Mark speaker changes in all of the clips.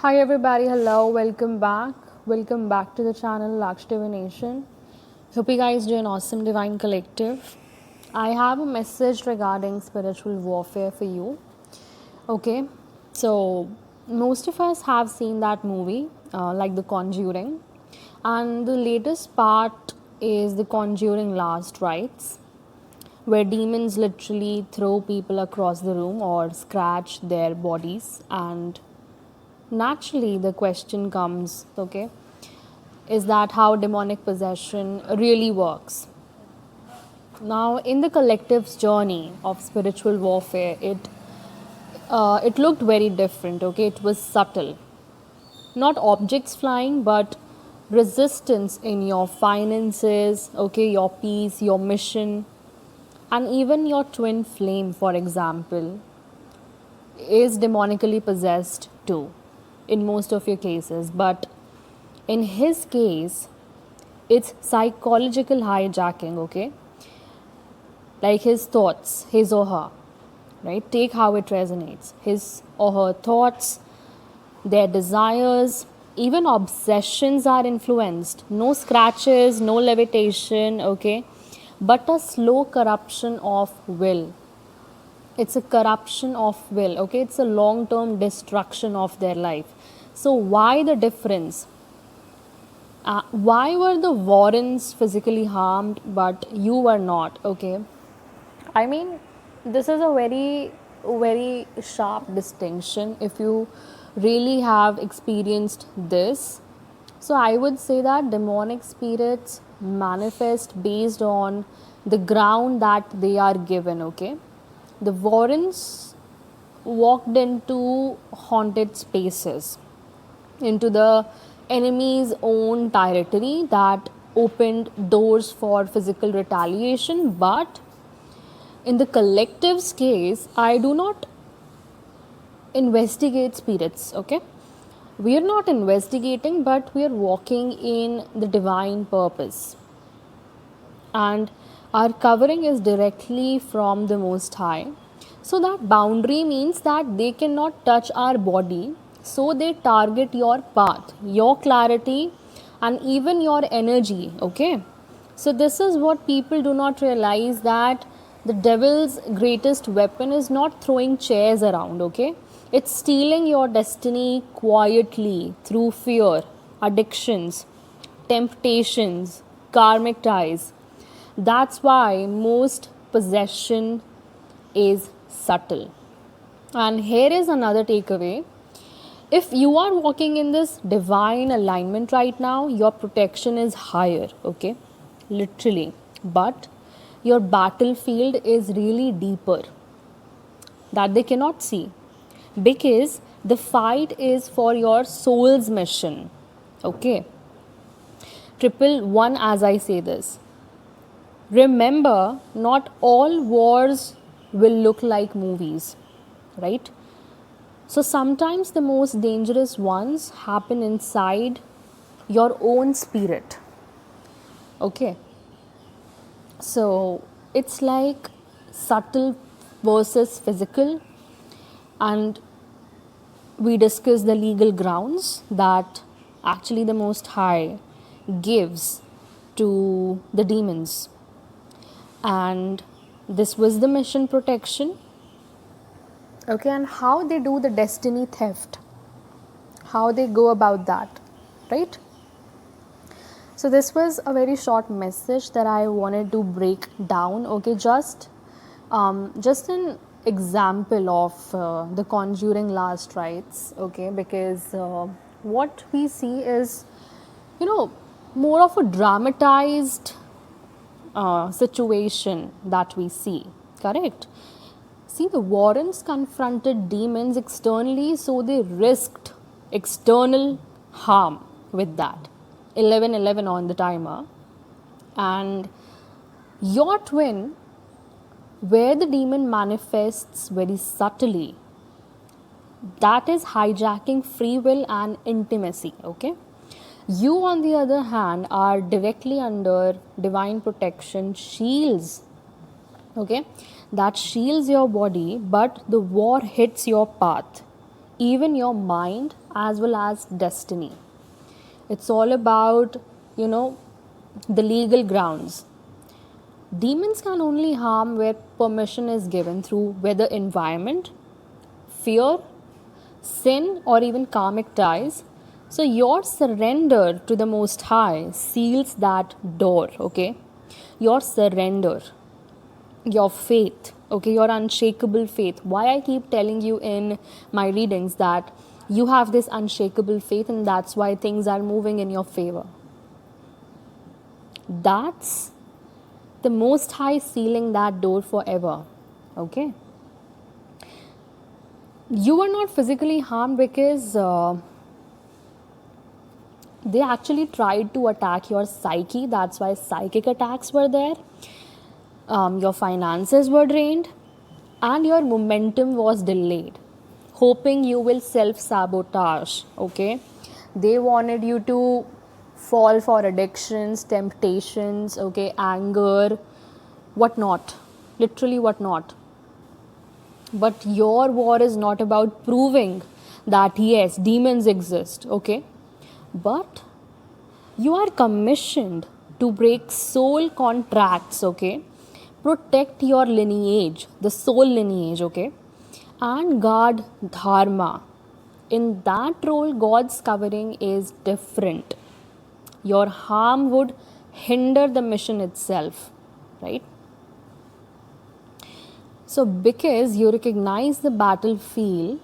Speaker 1: Hi everybody, hello, welcome back. Welcome back to the channel Laksh Divination. Hope you guys do an awesome divine collective. I have a message regarding spiritual warfare for you. Okay, so most of us have seen that movie, like The Conjuring, and the latest part is The Conjuring Last Rites, where demons literally throw people across the room or scratch their bodies. And naturally the question comes, okay, is that how demonic possession really works? Now in the collective's journey of spiritual warfare, it looked very different. Okay, it was subtle, not objects flying, but resistance in your finances, okay, your peace, your mission, and even your twin flame, for example, is demonically possessed too in most of your cases. But in his case, it's psychological hijacking, okay? Like his thoughts, his or her, right? Take how it resonates. His or her thoughts, their desires, even obsessions are influenced. No scratches, no levitation, okay? But a slow corruption of will. It's a corruption of will, okay? It's a long term destruction of their life. So, why the difference? Why were the Warrens physically harmed but you were not? Okay, I mean, this is a very sharp distinction if you really have experienced this. So, I would say that demonic spirits manifest based on the ground that they are given. Okay, the Warrens walked into haunted spaces, into the enemy's own territory that opened doors for physical retaliation. But in the collective's case, I do not investigate spirits, okay? We are not investigating, but we are walking in the divine purpose. And our covering is directly from the Most High. So that boundary means that they cannot touch our body. So they target your path, your clarity, and even your energy. Okay. So this is what people do not realize, that the devil's greatest weapon is not throwing chairs around. Okay. It's stealing your destiny quietly through fear, addictions, temptations, karmic ties. That's why most possession is subtle. And here is another takeaway. If you are walking in this divine alignment right now, your protection is higher, okay? Literally. But your battlefield is really deeper, that they cannot see, because the fight is for your soul's mission, okay? Triple one, as I say this. Remember, not all wars will look like movies, right? So sometimes the most dangerous ones happen inside your own spirit. Okay. So it's like subtle versus physical, and we discuss the legal grounds that actually the Most High gives to the demons. And this was the mission protection, okay, and how they do the destiny theft, how they go about that, right? So this was a very short message that I wanted to break down, okay? Just an example of the Conjuring Last Rites, okay? Because what we see is, you know, more of a dramatized situation that we see, correct? See, the Warrens confronted demons externally, so they risked external harm with that. 11:11 on the timer. And your twin, where the demon manifests very subtly, that is hijacking free will and intimacy, okay? You, on the other hand, are directly under divine protection, shields, okay? That shields your body, but the war hits your path. even your mind as well as destiny. It's all about, the legal grounds. Demons can only harm where permission is given through whether environment, fear, sin, or even karmic ties. So your surrender to the Most High seals that door, okay? Your surrender, your faith, okay, your unshakable faith. Why I keep telling you in my readings that you have this unshakable faith and that's why things are moving in your favor. That's the Most High sealing that door forever, okay? You were not physically harmed because they actually tried to attack your psyche. That's why psychic attacks were there. Your finances were drained and your momentum was delayed, hoping you will self sabotage. Okay, they wanted you to fall for addictions, temptations, okay, anger, whatnot, literally whatnot. But your war is not about proving that yes, demons exist, okay, but you are commissioned to break soul contracts, okay, protect your lineage, the soul lineage, okay, and guard dharma. In that role, God's covering is different. Your harm would hinder the mission itself, right? So, because you recognize the battlefield,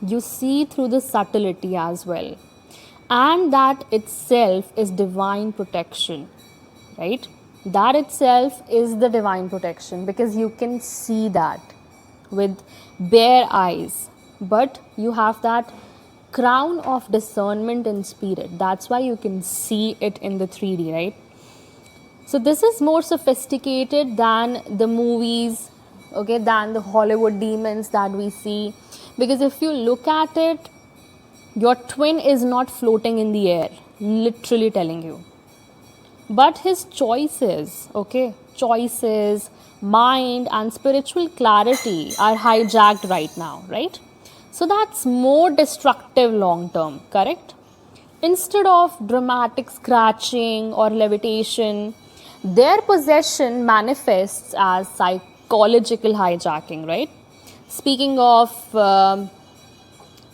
Speaker 1: you see through the subtlety as well. And that itself is divine protection, right? That itself is the divine protection because you can see that with bare eyes. But you have that crown of discernment in spirit. That's why you can see it in the 3D, right? So this is more sophisticated than the movies, okay, than the Hollywood demons that we see. Because if you look at it, your twin is not floating in the air, literally telling you. But his choices, okay, choices, mind, and spiritual clarity are hijacked right now, right? So that's more destructive long term, correct? Instead of dramatic scratching or levitation, their possession manifests as psychological hijacking, right? Speaking of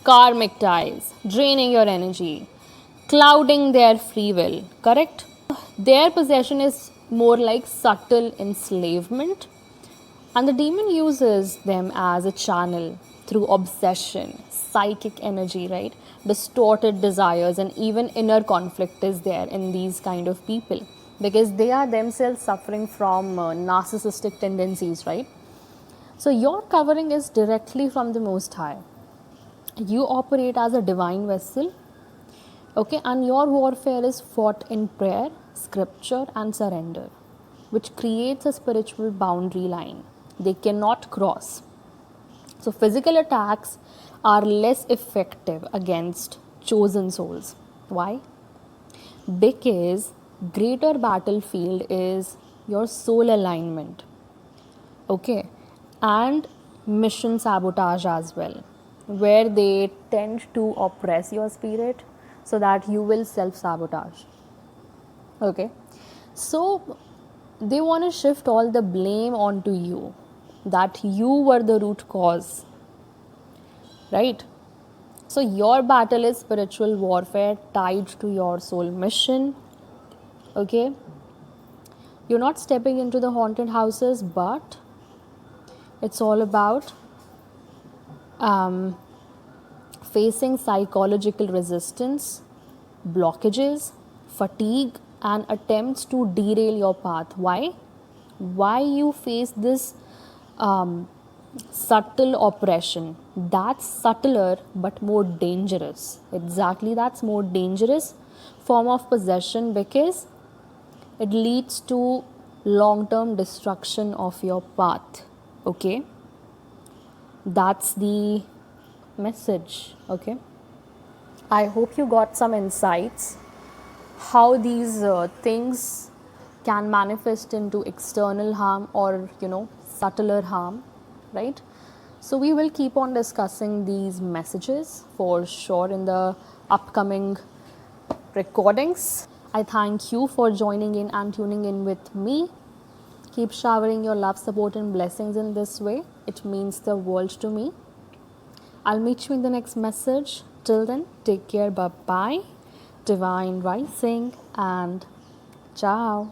Speaker 1: karmic ties, draining your energy, clouding their free will, correct? Their possession is more like subtle enslavement, and the demon uses them as a channel through obsession, psychic energy, right? Distorted desires, and even inner conflict is there in these kind of people because they are themselves suffering from narcissistic tendencies, right? So, your covering is directly from the Most High. You operate as a divine vessel, okay, and your warfare is fought in prayer, scripture, and surrender, which creates a spiritual boundary line they cannot cross. So, physical attacks are less effective against chosen souls. Why? Because greater battlefield is your soul alignment, okay, and mission sabotage as well, where they tend to oppress your spirit so that you will self sabotage, okay. So they want to shift all the blame onto you, that you were the root cause, right? So your battle is spiritual warfare tied to your soul mission, okay. You're not stepping into the haunted houses, but it's all about facing psychological resistance, blockages, fatigue, and attempts to derail your path. Why? Why you face this subtle oppression? That's subtler but more dangerous. Exactly, that's more dangerous form of possession because it leads to long-term destruction of your path. Okay, that's the message. Okay, I hope you got some insights how these things can manifest into external harm or subtler harm, right? So we will keep on discussing these messages for sure in the upcoming recordings. I thank you for joining in and tuning in with me. Keep showering your love, support, and blessings in this way. It means the world to me. I'll meet you in the next message. Till then, take care. Bye bye. Divine rising and ciao.